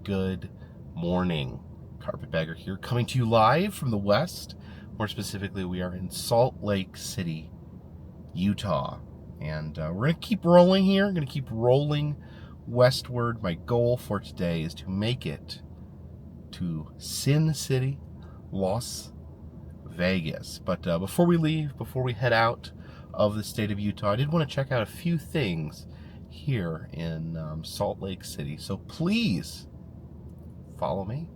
good morning. Carpetbagger here, coming to you live from the West. More specifically, we are in Salt Lake City, Utah. And we're going to keep rolling here. Going to keep rolling westward. My goal for today is to make it to Sin City, Las Vegas. But before we leave, before we head out of the state of Utah, I did want to check out a few things here in Salt Lake City. So please follow me.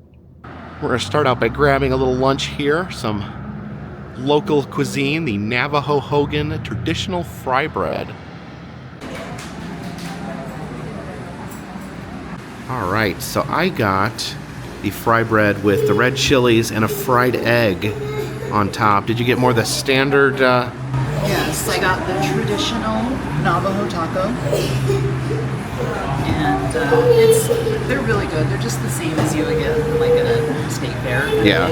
We're going to start out by grabbing a little lunch here. Some local cuisine, the Navajo Hogan traditional fry bread. All right, so I got the fry bread with the red chilies and a fried egg on top. Did you get more of the standard? Yes, I got the traditional Navajo taco, and they're really good. They're just the same as you would get like at a state fair. Yeah.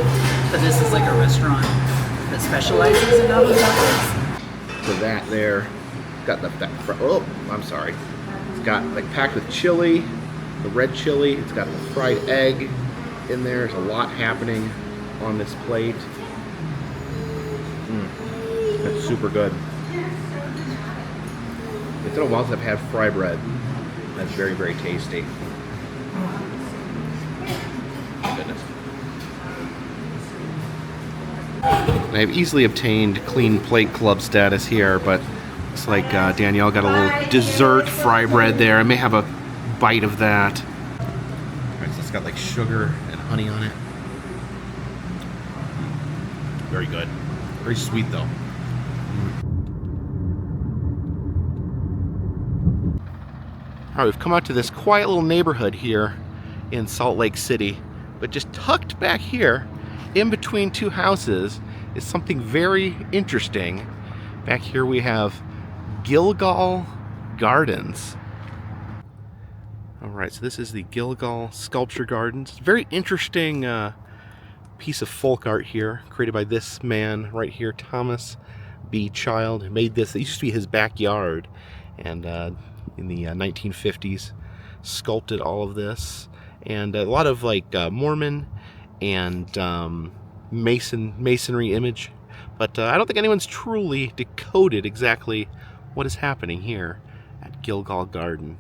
But this is like a restaurant that specializes in Navajo tacos. So that there, got I'm sorry. It's got like packed with chili, the red chili. It's got the fried egg in there. There's a lot happening on this plate. That's super good. It's been a while since I've had fry bread. That's very, very tasty. Goodness. I've easily obtained clean plate club status here, but looks like Danielle got a little dessert fry bread there. I may have a bite of that. All right, so it's got like sugar and honey on it. Very good. Very sweet though. All right, we've come out to this quiet little neighborhood here in Salt Lake City, but just tucked back here in between two houses is something very interesting. Back here we have Gilgal Gardens. All right, so this is the Gilgal Sculpture Gardens. Very interesting piece of folk art here, created by this man right here, Thomas B. Child, who made this. It used to be his backyard, and in the 1950s, sculpted all of this, and a lot of like Mormon and masonry image, but I don't think anyone's truly decoded exactly what is happening here at Gilgal Garden.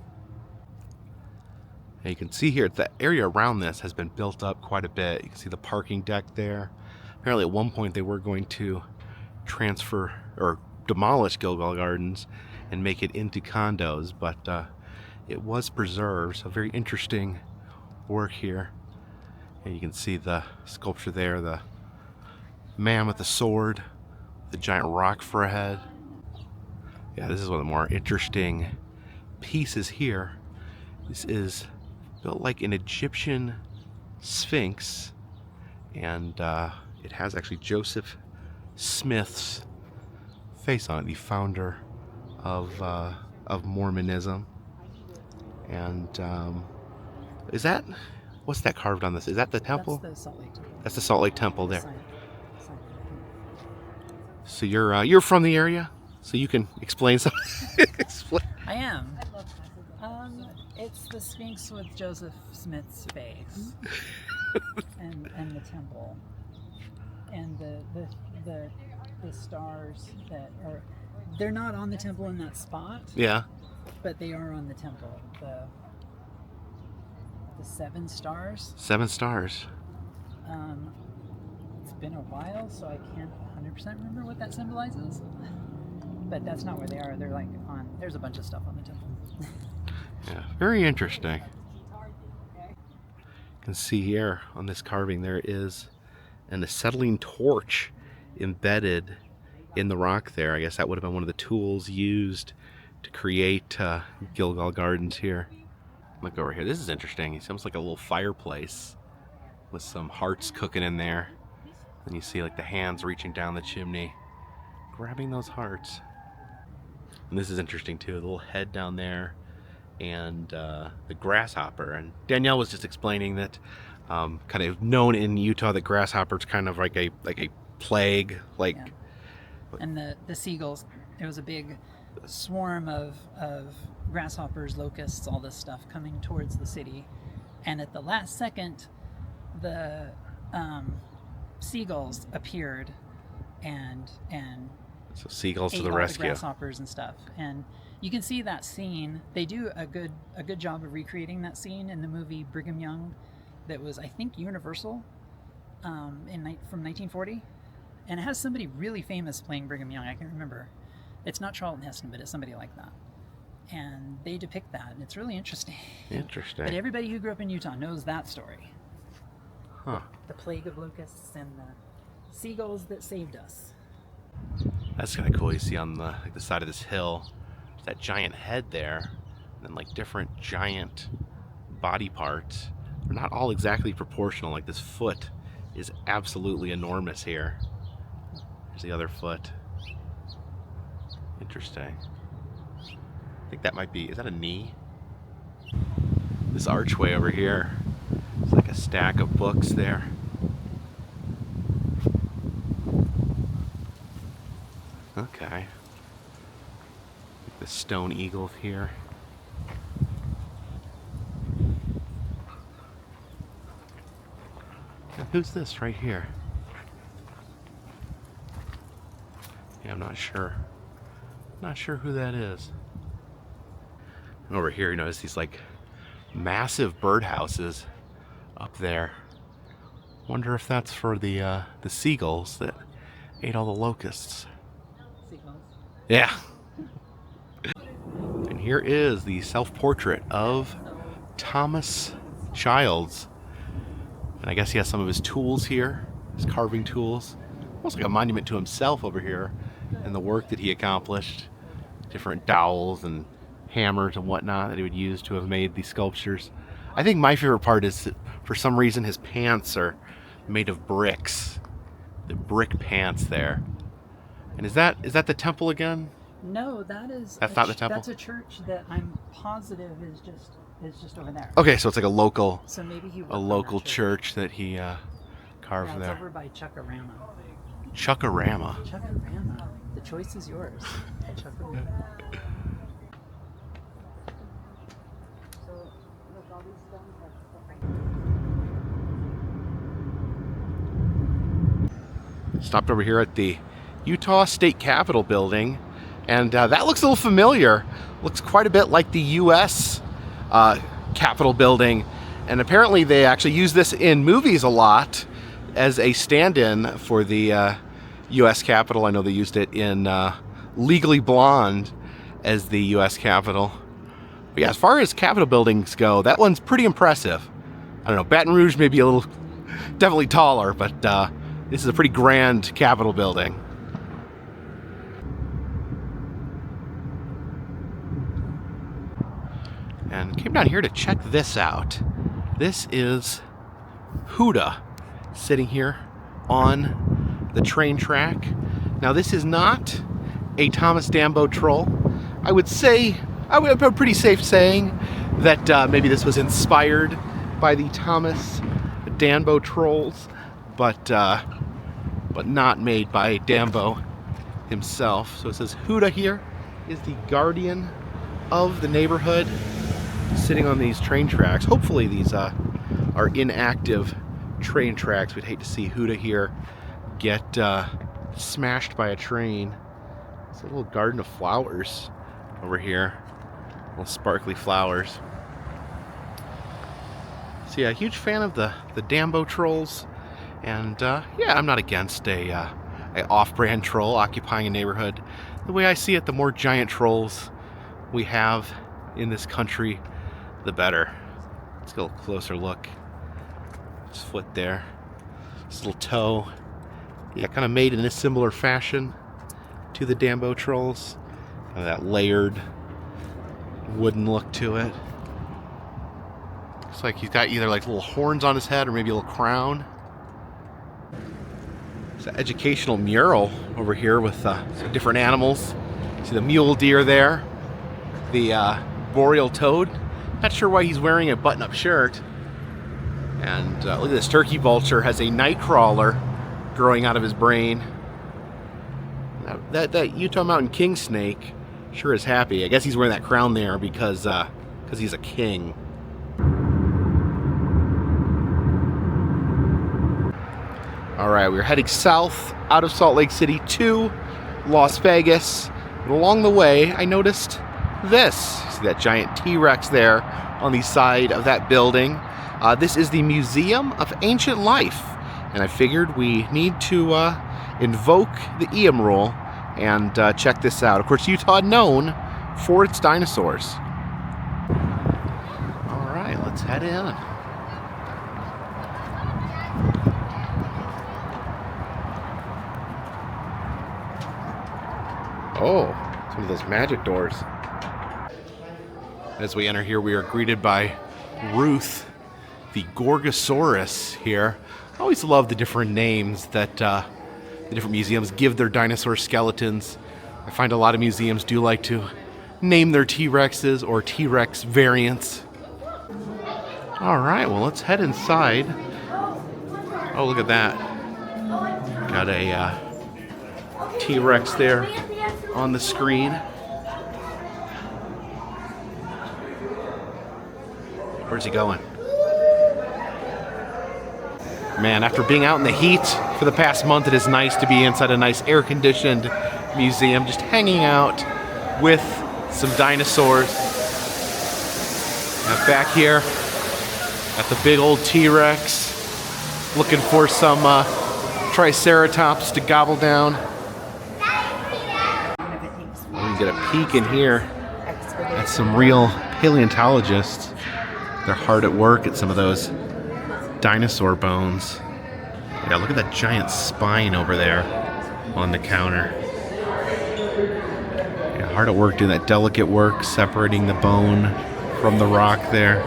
And you can see here the area around this has been built up quite a bit. You can see the parking deck there. Apparently at one point they were going to transfer or demolish Gilgal Gardens and make it into condos, but it was preserved. So very interesting work here. And you can see the sculpture there, the man with the sword, the giant rock for a head. Yeah, this is one of the more interesting pieces here. This is built like an Egyptian sphinx, and it has actually Joseph Smith's face on it, the founder of Mormonism. And is that, what's that carved on this? Is that the temple? That's the Salt Lake Temple. That's the Salt Lake Temple there. So you're from the area, so you can explain something. I am. It's the Sphinx with Joseph Smith's face, and the temple, and the stars that are. They're not on the temple in that spot. Yeah. But they are on the temple. The 7 stars. 7 stars. It's been a while, so I can't 100% remember what that symbolizes. But that's not where they are. They're like on. There's a bunch of stuff on the temple. Yeah, very interesting. You can see here on this carving there is an acetylene torch embedded in the rock there. I guess that would have been one of the tools used to create Gilgal Gardens here. Look over here. This is interesting. It's almost like a little fireplace with some hearts cooking in there. And you see like the hands reaching down the chimney, grabbing those hearts. And this is interesting too. The little head down there, and the grasshopper. And Danielle was just explaining that kind of known in Utah that grasshoppers kind of like a plague, like. Yeah. And the seagulls. There was a big swarm of grasshoppers, locusts, all this stuff coming towards the city, And at the last second, the seagulls appeared and So seagulls to ate the all rescue. the grasshoppers and stuff. And you can see that scene. They do a good job of recreating that scene in the movie Brigham Young, that was, I think, Universal, from 1940, and it has somebody really famous playing Brigham Young. I can't remember. It's not Charlton Heston, but it's somebody like that. And they depict that, and it's really interesting. Interesting. But everybody who grew up in Utah knows that story. Huh. The plague of locusts and the seagulls that saved us. That's kind of cool. You see on the side of this hill, that giant head there, and then like different giant body parts. They're not all exactly proportional. Like this foot is absolutely enormous here. There's the other foot. Interesting. I think that might be, is that a knee? This archway over here, it's like a stack of books there. Okay. The stone eagle here. And who's this right here? Yeah, I'm not sure. Not sure who that is. And over here, you notice these like massive birdhouses up there. Wonder if that's for the seagulls that ate all the locusts. Seagulls. Yeah. And here is the self-portrait of Thomas Childs. And I guess he has some of his tools here, his carving tools. Almost like a monument to himself over here and the work that he accomplished. Different dowels and hammers and whatnot that he would use to have made these sculptures. I think my favorite part is that for some reason his pants are made of bricks. The brick pants there. And is that the temple again? No, that's not the temple? That's a church that I'm positive is just over there. Okay, so it's like a local So maybe he worked a on local that church that he carved Yeah, it's there. over by Chuckarama. Chuckarama. Chuckarama. The choice is yours. Chuckarama. Stopped over here at the Utah State Capitol building, and that looks a little familiar. Looks quite a bit like the U.S. Capitol building, and apparently they actually use this in movies a lot as a stand-in for the U.S. Capitol. I know they used it in Legally Blonde as the U.S. Capitol. But yeah, as far as Capitol buildings go, that one's pretty impressive. I don't know, Baton Rouge may be a little, definitely taller, but this is a pretty grand Capitol building. And came down here to check this out. This is Huda sitting here on the train track. Now this is not a Thomas Dambo troll. I would say, I would be pretty safe saying that maybe this was inspired by the Thomas Dambo trolls, but not made by Dambo himself. So it says Huda here is the guardian of the neighborhood, sitting on these train tracks. Hopefully these are inactive train tracks. We'd hate to see Huda here get smashed by a train. It's a little garden of flowers over here. Little sparkly flowers. So yeah, a huge fan of the Dambo trolls. And yeah, I'm not against a off-brand troll occupying a neighborhood. The way I see it, the more giant trolls we have in this country, the better. Let's get a little closer look. His foot there. His little toe. Yeah, kind of made in a similar fashion to the Dambo trolls. Kind of that layered wooden look to it. Looks like he's got either like little horns on his head or maybe a little crown. It's an educational mural over here with some different animals. See the mule deer there. The boreal toad. Not sure why he's wearing a button-up shirt. And look at this turkey vulture has a night crawler growing out of his brain. Now, that Utah Mountain king snake sure is happy. I guess he's wearing that crown there because he's a king. All right, we're heading south out of Salt Lake City to Las Vegas. And along the way, I noticed this. See that giant T-Rex there on the side of that building? This is the Museum of Ancient Life. And I figured we need to invoke the Eam rule and check this out. Of course, Utah known for its dinosaurs. All right, let's head in. Oh, some of those magic doors. As we enter here, we are greeted by Ruth, the Gorgosaurus here. I always love the different names that the different museums give their dinosaur skeletons. I find a lot of museums do like to name their T-Rexes or T-Rex variants. All right, well, let's head inside. Oh, look at that. Got a T-Rex there on the screen. Where's he going? Man, after being out in the heat for the past month, it is nice to be inside a nice air-conditioned museum, just hanging out with some dinosaurs. Now back here at the big old T-Rex, looking for some Triceratops to gobble down. We can get a peek in here at some real paleontologists. They're hard at work at some of those dinosaur bones. Yeah, look at that giant spine over there on the counter. Yeah, hard at work doing that delicate work, separating the bone from the rock there.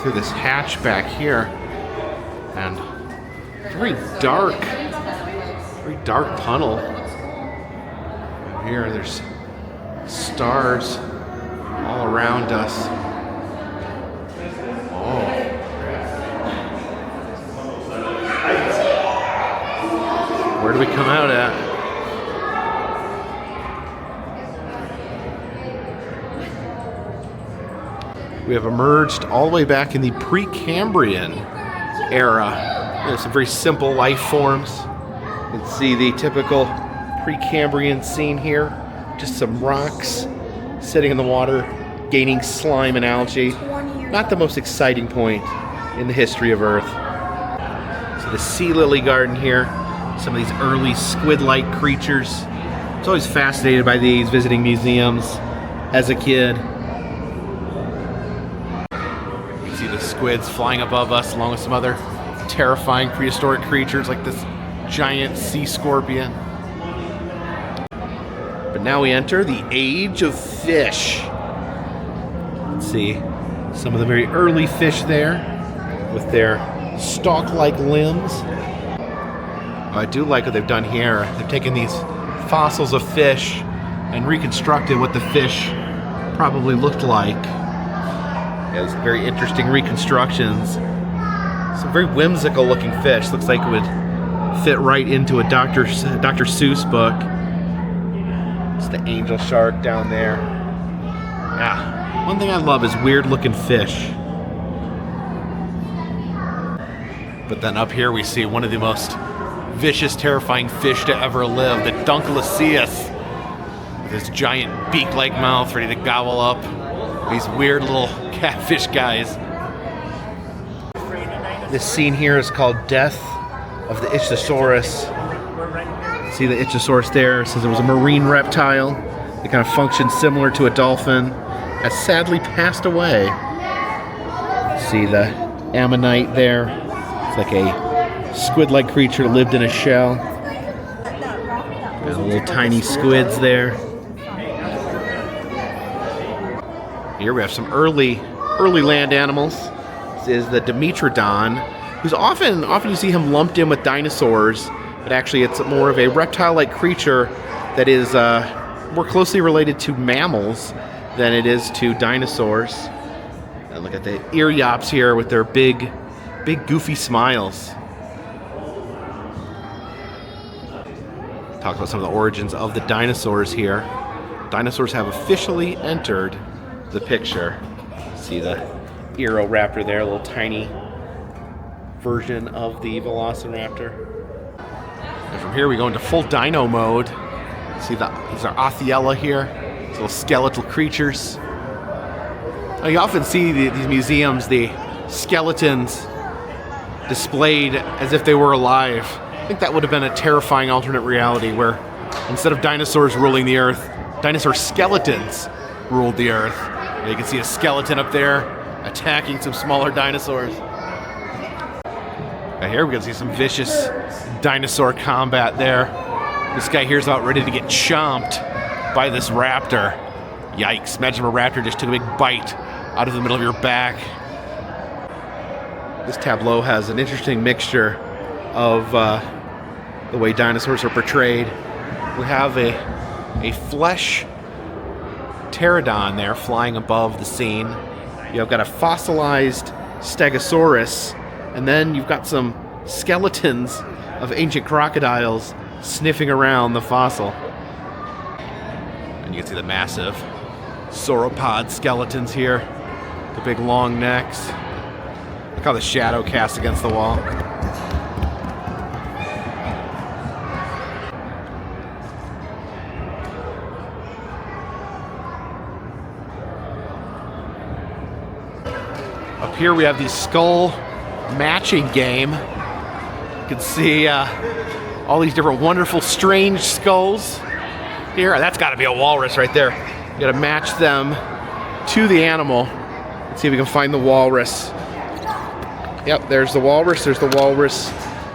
Through this hatch back here, and very dark tunnel. Here, there's stars all around us. Oh. Where do we come out at? We have emerged all the way back in the Precambrian era. There's some very simple life forms. You can see the typical Precambrian scene here. Just some rocks sitting in the water, gaining slime and algae. Not the most exciting point in the history of Earth. So the sea lily garden here. Some of these early squid-like creatures. I was always fascinated by these, visiting museums as a kid. You see the squids flying above us along with some other terrifying prehistoric creatures like this giant sea scorpion. But now we enter the age of fish. Let's see some of the very early fish there with their stalk-like limbs. I do like what they've done here. They've taken these fossils of fish and reconstructed what the fish probably looked like. Yeah, these very interesting reconstructions. Some very whimsical looking fish. Looks like it would fit right into a Dr. Seuss book. It's the angel shark down there. Yeah, one thing I love is weird looking fish. But then up here we see one of the most vicious, terrifying fish to ever live, the Dunkleosteus, with his giant beak-like mouth ready to gobble up these weird little catfish guys. This scene here is called Death of the Ichthyosaurus. See the Ichthyosaurus there? It says it was a marine reptile that kind of functioned similar to a dolphin, has sadly passed away. See the ammonite there? It's like a squid-like creature lived in a shell. Got little tiny squids there. Here we have some early land animals. This is the Dimetrodon, who's often you see him lumped in with dinosaurs, but actually it's more of a reptile-like creature that is more closely related to mammals than it is to dinosaurs. And look at the Eryops here with their big goofy smiles. Talk about some of the origins of the dinosaurs here. Dinosaurs have officially entered the picture. See the Raptor there, a little tiny version of the Velociraptor. And from here we go into full dino mode. See, these are Othiella here, these little skeletal creatures. You often see these museums, the skeletons displayed as if they were alive. I think that would have been a terrifying alternate reality where instead of dinosaurs ruling the earth, dinosaur skeletons ruled the earth. You can see a skeleton up there attacking some smaller dinosaurs. Now here we can see some vicious dinosaur combat there. This guy here's about ready to get chomped by this raptor. Yikes, imagine if a raptor just took a big bite out of the middle of your back. This tableau has an interesting mixture of the way dinosaurs are portrayed. We have a flesh pterodon there flying above the scene. You've got a fossilized stegosaurus, and then you've got some skeletons of ancient crocodiles sniffing around the fossil. And you can see the massive sauropod skeletons here, the big long necks. Look how the shadow casts against the wall. Up here we have the skull matching game. You can see all these different wonderful, strange skulls here. That's got to be a walrus right there. You got to match them to the animal. Let's see if we can find the walrus. Yep, there's the walrus. There's the walrus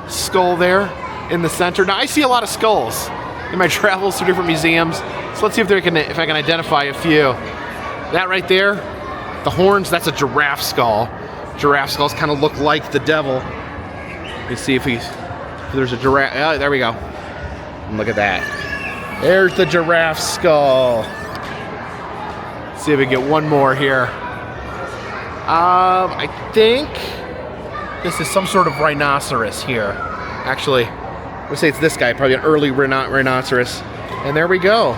skull there in the center. Now I see a lot of skulls in my travels to different museums. So let's see if I can identify a few. That right there, the horns, that's a giraffe skull. Giraffe skulls kind of look like the devil. Let's see if there's a giraffe. Oh, there we go. And look at that. There's the giraffe skull. Let's see if we can get one more here. I think this is some sort of rhinoceros here. Actually, let's say it's this guy, probably an early rhinoceros. And there we go.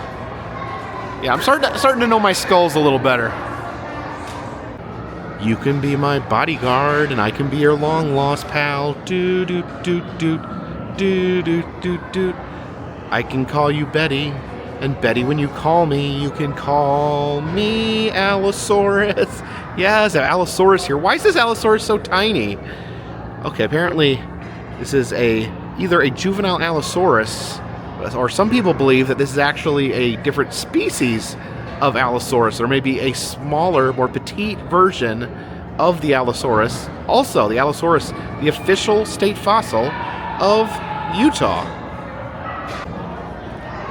Yeah, I'm starting to know my skulls a little better. You can be my bodyguard, and I can be your long-lost pal. Doot, doot, doot, doot, doot, doot, doot, doot. I can call you Betty, and Betty, when you call me, you can call me Allosaurus. Yes, an Allosaurus here. Why is this Allosaurus so tiny? Okay, apparently this is either a juvenile Allosaurus, or some people believe that this is actually a different species of Allosaurus, or maybe a smaller, more petite version of the Allosaurus. Also, the Allosaurus, the official state fossil of Utah.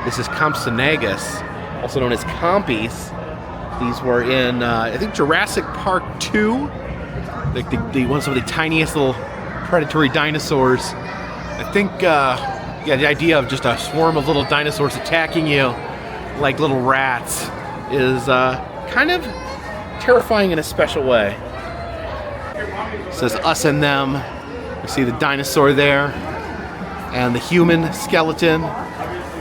This is Compsognathus, also known as Compies. These were in, I think, Jurassic Park 2. Like some of the tiniest little predatory dinosaurs. I think, the idea of just a swarm of little dinosaurs attacking you like little rats is kind of terrifying in a special way. It says us and them. You see the dinosaur there and the human skeleton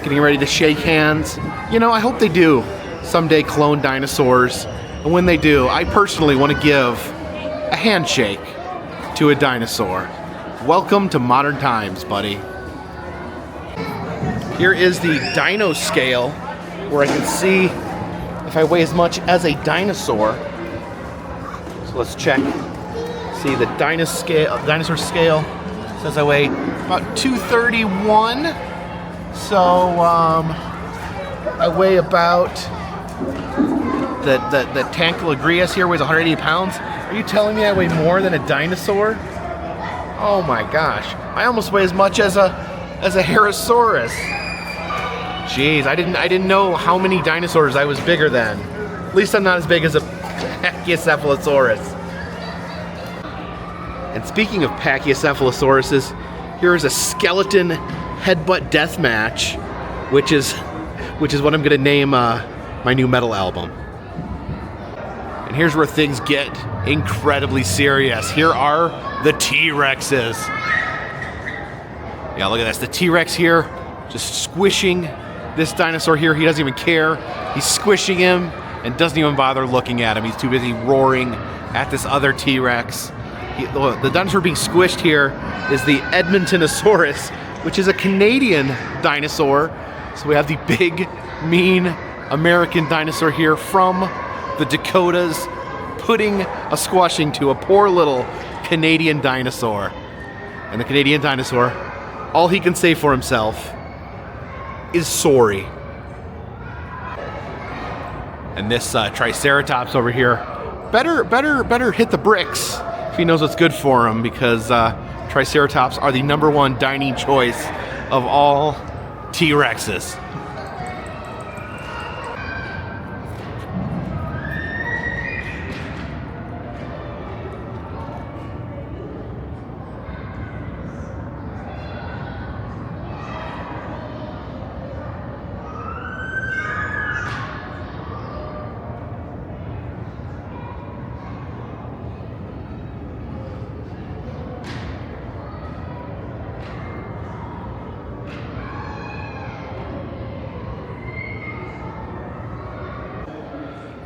getting ready to shake hands. You know, I hope they do someday clone dinosaurs. And when they do, I personally want to give a handshake to a dinosaur. Welcome to modern times, buddy. Here is the dino scale, where I can see if I weigh as much as a dinosaur. So let's check. See the dinosaur scale says I weigh about 231. So I weigh about the Tankalagrias here weighs 180 pounds. Are you telling me I weigh more than a dinosaur? Oh my gosh! I almost weigh as much as a Herosaurus. Jeez, I didn't know how many dinosaurs I was bigger than. At least I'm not as big as a Pachycephalosaurus. And speaking of Pachycephalosauruses, here is a skeleton headbutt death match, which is what I'm gonna name my new metal album. And here's where things get incredibly serious. Here are the T-Rexes. Yeah, look at this. The T-Rex here just squishing this dinosaur here. He doesn't even care. He's squishing him and doesn't even bother looking at him. He's too busy roaring at this other T-Rex. The dinosaur being squished here is the Edmontonosaurus, which is a Canadian dinosaur. So we have the big, mean American dinosaur here from the Dakotas putting a squashing to a poor little Canadian dinosaur. And the Canadian dinosaur, all he can say for himself is sorry. And this Triceratops over here, better hit the bricks if he knows what's good for him, because Triceratops are the #1 dining choice of all T-Rexes.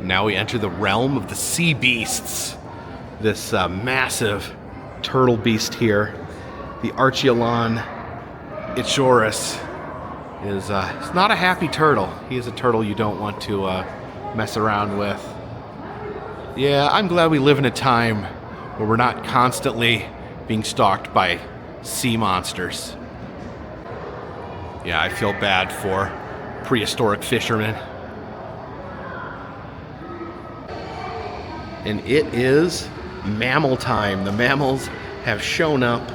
Now we enter the realm of the sea beasts. This massive turtle beast here, the Archaeolon Ichorus, is not a happy turtle. He is a turtle you don't want to mess around with. Yeah, I'm glad we live in a time where we're not constantly being stalked by sea monsters. Yeah, I feel bad for prehistoric fishermen. And it is mammal time. The mammals have shown up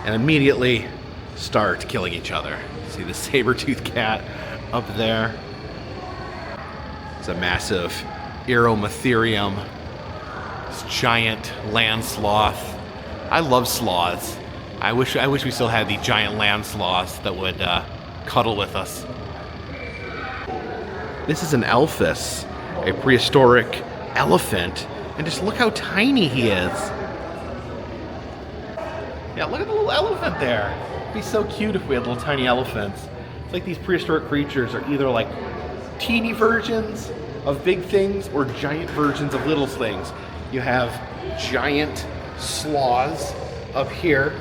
and immediately start killing each other. See the saber-toothed cat up there. It's a massive Eromatherium. This giant land sloth. I love sloths. I wish we still had the giant land sloths that would cuddle with us. This is an Alphus, a prehistoric elephant, and just look how tiny he is. Yeah, look at the little elephant there. It'd be so cute if we had little tiny elephants. It's like these prehistoric creatures are either like teeny versions of big things or giant versions of little things. You have giant sloths up here,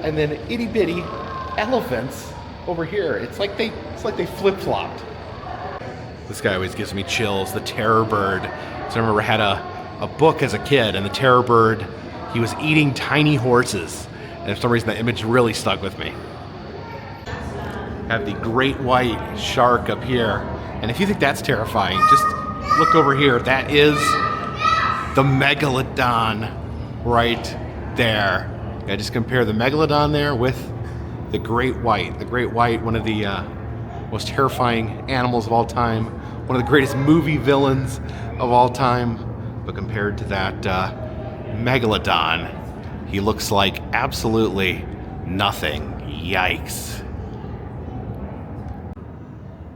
and then itty bitty elephants over here. It's like they flip-flopped. This guy always gives me chills. The terror bird. So I remember I had a book as a kid, and the terror bird, he was eating tiny horses. And for some reason, that image really stuck with me. Have the great white shark up here. And if you think that's terrifying, just look over here. That is the Megalodon right there. I just compare the Megalodon there with the great white. The great white, one of the most terrifying animals of all time. One of the greatest movie villains of all time. But compared to that Megalodon, he looks like absolutely nothing. Yikes.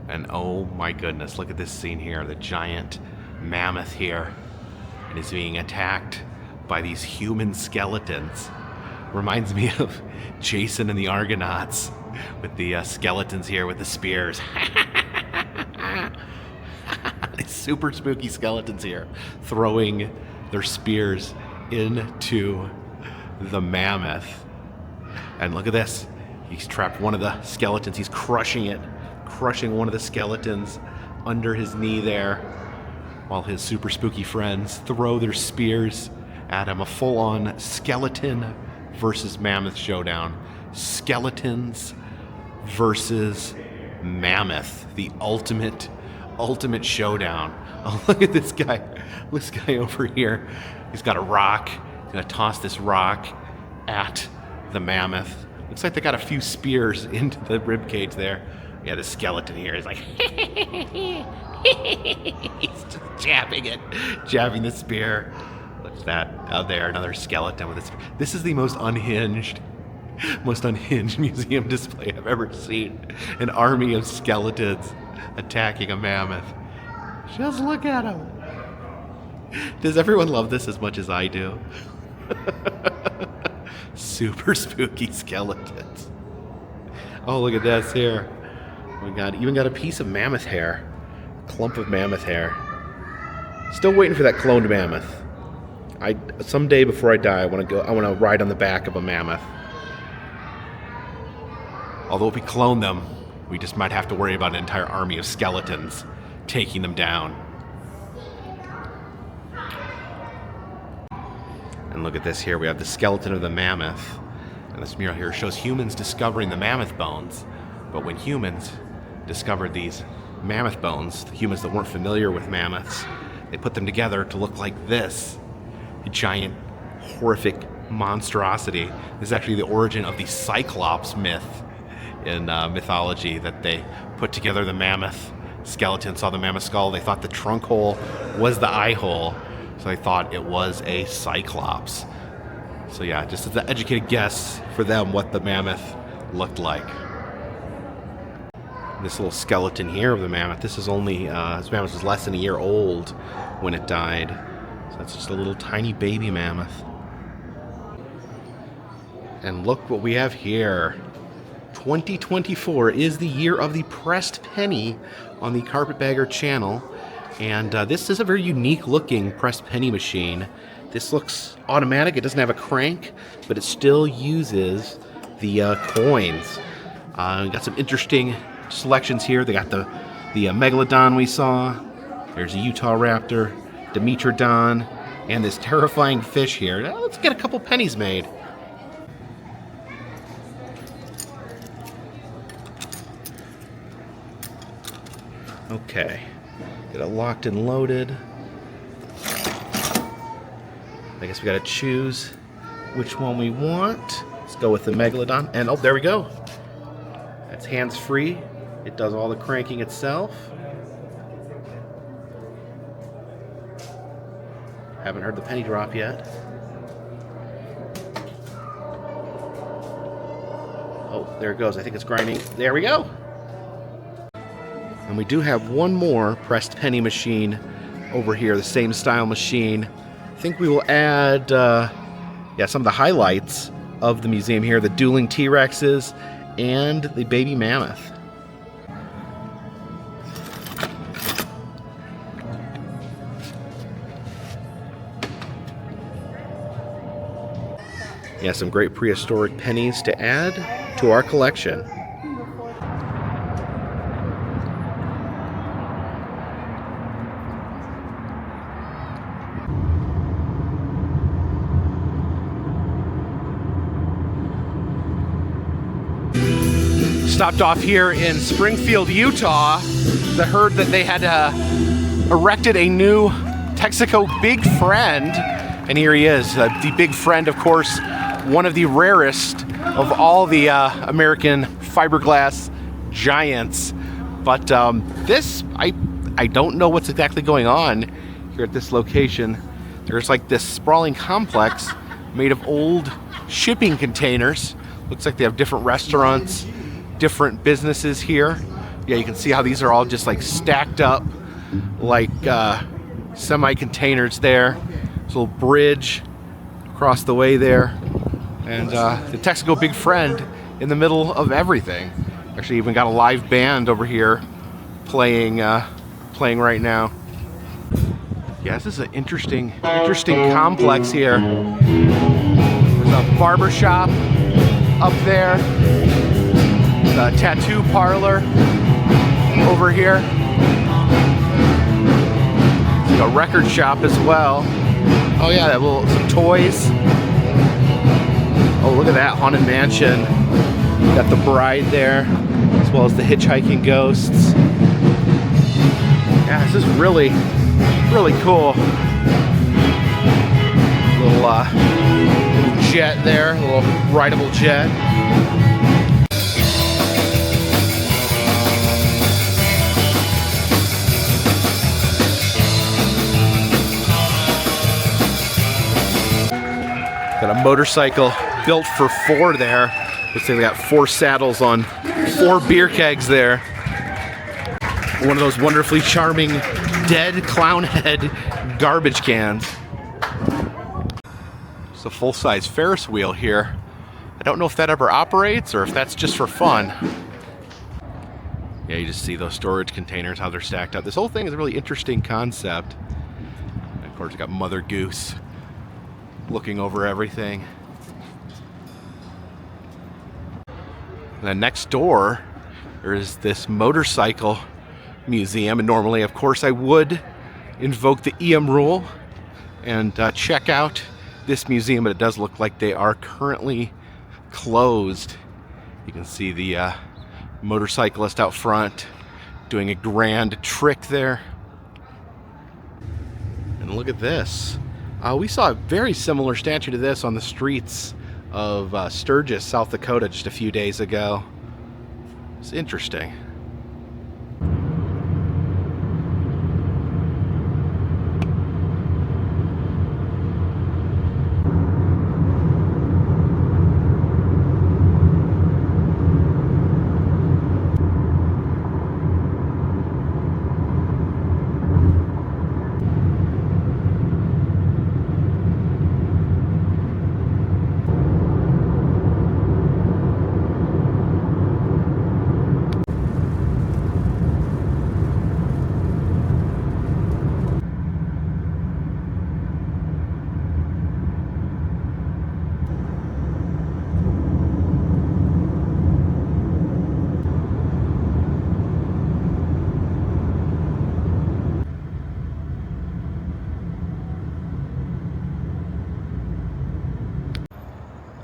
And oh my goodness, look at this scene here. The giant mammoth here is being attacked by these human skeletons. Reminds me of Jason and the Argonauts with the skeletons here with the spears. These super spooky skeletons here throwing their spears into the mammoth. And look at this. He's trapped one of the skeletons. He's crushing one of the skeletons under his knee there, while his super spooky friends throw their spears at him. A full-on skeleton versus mammoth showdown. Skeletons versus mammoth. The ultimate showdown. Oh, look at this guy. This guy over here. He's got a rock. He's gonna toss this rock at the mammoth. Looks like they got a few spears into the rib cage there. Yeah, the skeleton here is like he's just jabbing the spear. Look at that out there, another skeleton with a spear. This is the most unhinged museum display I've ever seen. An army of skeletons attacking a mammoth. Just look at him. Does everyone love this as much as I do? Super spooky skeletons. Oh, look at this here. We even got a piece of mammoth hair. A clump of mammoth hair. Still waiting for that cloned mammoth. Someday before I die, I want to ride on the back of a mammoth. Although if we clone them, we just might have to worry about an entire army of skeletons taking them down. And look at this here. We have the skeleton of the mammoth. And this mural here shows humans discovering the mammoth bones. But when humans discovered these mammoth bones, the humans that weren't familiar with mammoths, they put them together to look like this. A giant, horrific monstrosity. This is actually the origin of the Cyclops myth in mythology, that they put together the mammoth skeleton, saw the mammoth skull, they thought the trunk hole was the eye hole, so they thought it was a Cyclops. So yeah, just as an educated guess for them what the mammoth looked like. This little skeleton here of the mammoth, this mammoth was less than a year old when it died. So that's just a little tiny baby mammoth. And look what we have here. 2024 is the year of the pressed penny on the Carpetbagger channel. And this is a very unique looking pressed penny machine. This looks automatic, it doesn't have a crank, but it still uses the coins. We got some interesting selections here. They got the Megalodon we saw. There's a Utah Raptor, Dimetrodon, and this terrifying fish here. Now, let's get a couple pennies made. Okay, get it locked and loaded. I guess we gotta choose which one we want. Let's go with the Megalodon. And oh, there we go. That's hands-free. It does all the cranking itself. Haven't heard the penny drop yet. Oh, there it goes. I think it's grinding. There we go. And we do have one more pressed penny machine over here, the same style machine. I think we will add some of the highlights of the museum here, the dueling T-Rexes and the baby mammoth. Yeah, some great prehistoric pennies to add to our collection. Stopped off here in Springfield, Utah. I heard that they had erected a new Texaco Big Friend, and here he is, the Big Friend, of course, one of the rarest of all the American fiberglass giants. But I don't know what's exactly going on here at this location. There's like this sprawling complex made of old shipping containers. Looks like they have different restaurants, different businesses here. Yeah, you can see how these are all just like stacked up like semi-containers there. There's a little bridge across the way there. And the Texaco Big Friend in the middle of everything. Actually even got a live band over here playing right now. Yeah, this is an interesting complex here. There's a barber shop up there. The tattoo parlor over here. There's a record shop as well. Oh yeah, some toys. Oh, look at that haunted mansion. Got the bride there, as well as the hitchhiking ghosts. Yeah, this is really cool. Little jet there, a little rideable jet. Got a motorcycle built for four there. Looks like they got 4 saddles on 4 beer kegs there. One of those wonderfully charming dead clown head garbage cans. It's a full-size Ferris wheel here. I don't know if that ever operates or if that's just for fun. Yeah, you just see those storage containers, how they're stacked up. This whole thing is a really interesting concept. And of course, you got Mother Goose looking over everything. And then next door, there is this motorcycle museum. And normally, of course, I would invoke the EM rule and check out this museum, but it does look like they are currently closed. You can see the motorcyclist out front doing a grand trick there. And look at this. We saw a very similar statue to this on the streets of Sturgis, South Dakota just a few days ago. It's interesting.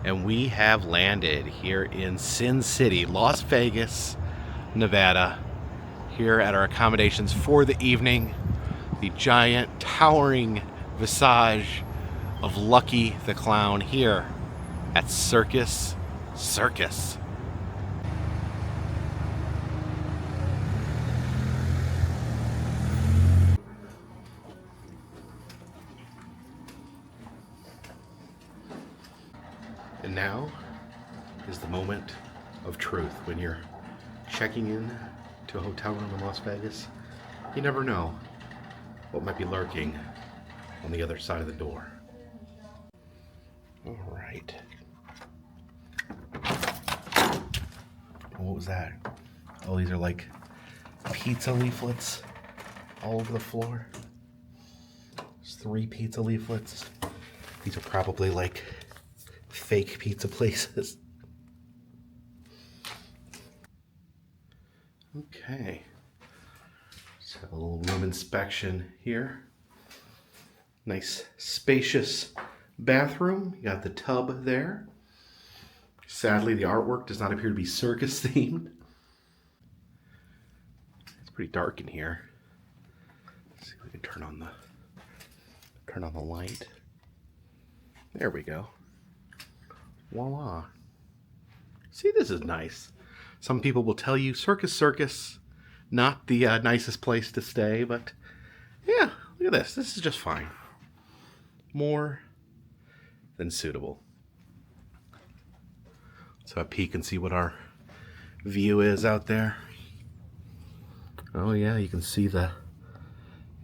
And we have landed here in Sin City, Las Vegas, Nevada, here at our accommodations for the evening. The giant, towering visage of Lucky the Clown here at Circus. And now is the moment of truth. When you're checking in to a hotel room in Las Vegas, you never know what might be lurking on the other side of the door. All right. What was that? Oh, these are like pizza leaflets all over the floor. There's 3 pizza leaflets. These are probably like fake pizza places. Okay. Let's have a little room inspection here. Nice spacious bathroom. You got the tub there. Sadly, the artwork does not appear to be circus themed. It's pretty dark in here. Let's see if we can turn on the light. There we go. Voila. See, this is nice. Some people will tell you circus, not the nicest place to stay, but yeah, look at this. This is just fine. More than suitable. Let's have a peek and see what our view is out there. Oh yeah, you can see the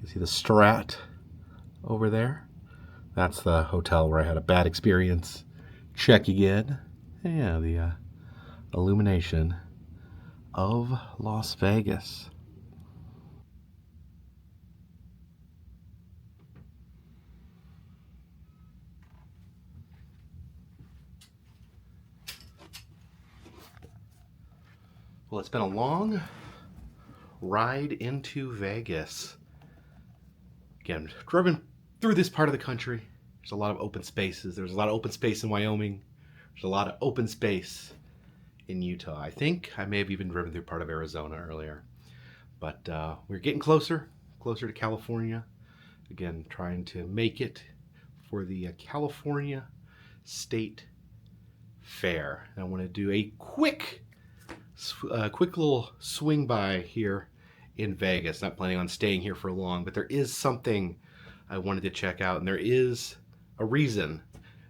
Strat over there. That's the hotel where I had a bad experience checking in. Yeah, the illumination of Las Vegas. Well, it's been a long ride into Vegas. Again, driving through this part of the country. There's a lot of open spaces. There's a lot of open space in Wyoming. There's a lot of open space in Utah. I think I may have even driven through part of Arizona earlier. But we're getting closer to California. Again, trying to make it for the California State Fair. And I want to do a quick little swing by here in Vegas. Not planning on staying here for long, but there is something I wanted to check out, and there is a reason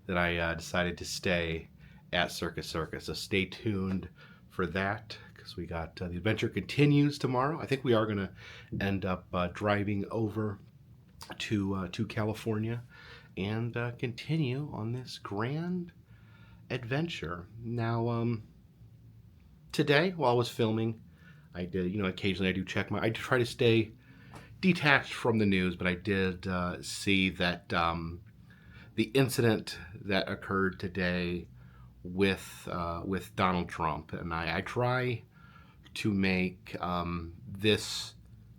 that I decided to stay at Circus. So stay tuned for that, because we got the adventure continues tomorrow. I think we are going to end up driving over to California and continue on this grand adventure. Now, today, while I was filming, I did, occasionally I do check I try to stay detached from the news, but I did see that the incident that occurred today with Donald Trump, and I try to make this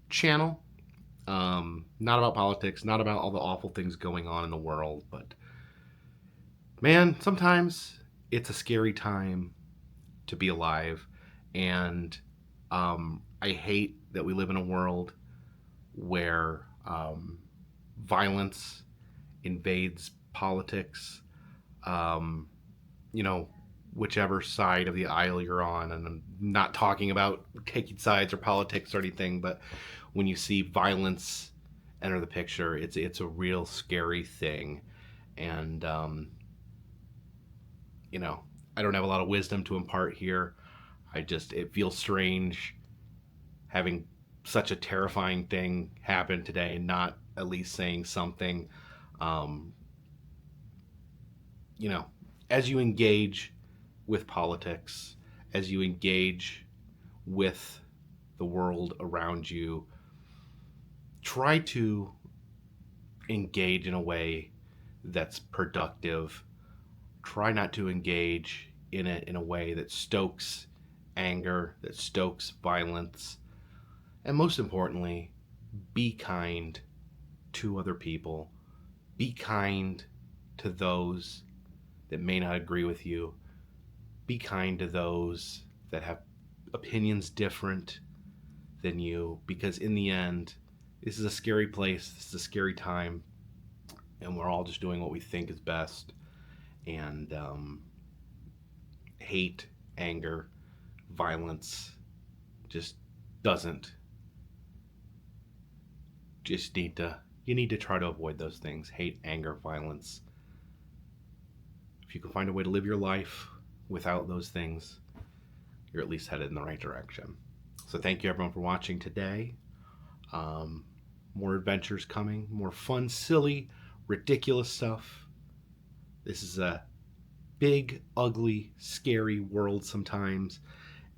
channel not about politics, not about all the awful things going on in the world, but man, sometimes it's a scary time to be alive, and I hate that we live in a world where violence invades politics. Um, you know, whichever side of the aisle you're on, and I'm not talking about taking sides or politics or anything, but when you see violence enter the picture, it's a real scary thing, and you know, I don't have a lot of wisdom to impart here. It feels strange having such a terrifying thing happen today and not at least saying something. Um, you know, as you engage with politics, as you engage with the world around you, try to engage in a way that's productive. Try not to engage in it in a way that stokes anger, that stokes violence. And most importantly, be kind to other people. Be kind to those that may not agree with you. Be kind to those that have opinions different than you, because in the end, this is a scary place, this is a scary time, and we're all just doing what we think is best. And hate, anger, violence just doesn't. You need to try to avoid those things. Hate, anger, violence. If you can find a way to live your life without those things, you're at least headed in the right direction. So thank you everyone for watching today. More adventures coming, more fun, silly, ridiculous stuff. This is a big, ugly, scary world sometimes.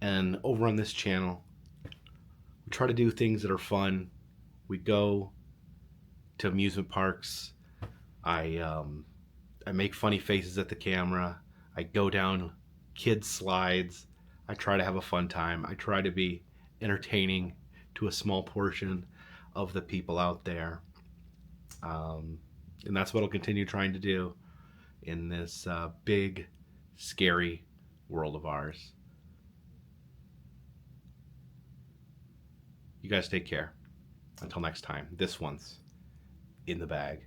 And over on this channel, we try to do things that are fun. We go to amusement parks. I make funny faces at the camera. I go down kids slides. I try to have a fun time. I try to be entertaining to a small portion of the people out there. And that's what I'll continue trying to do in this big, scary world of ours. You guys take care. Until next time, this one's in the bag.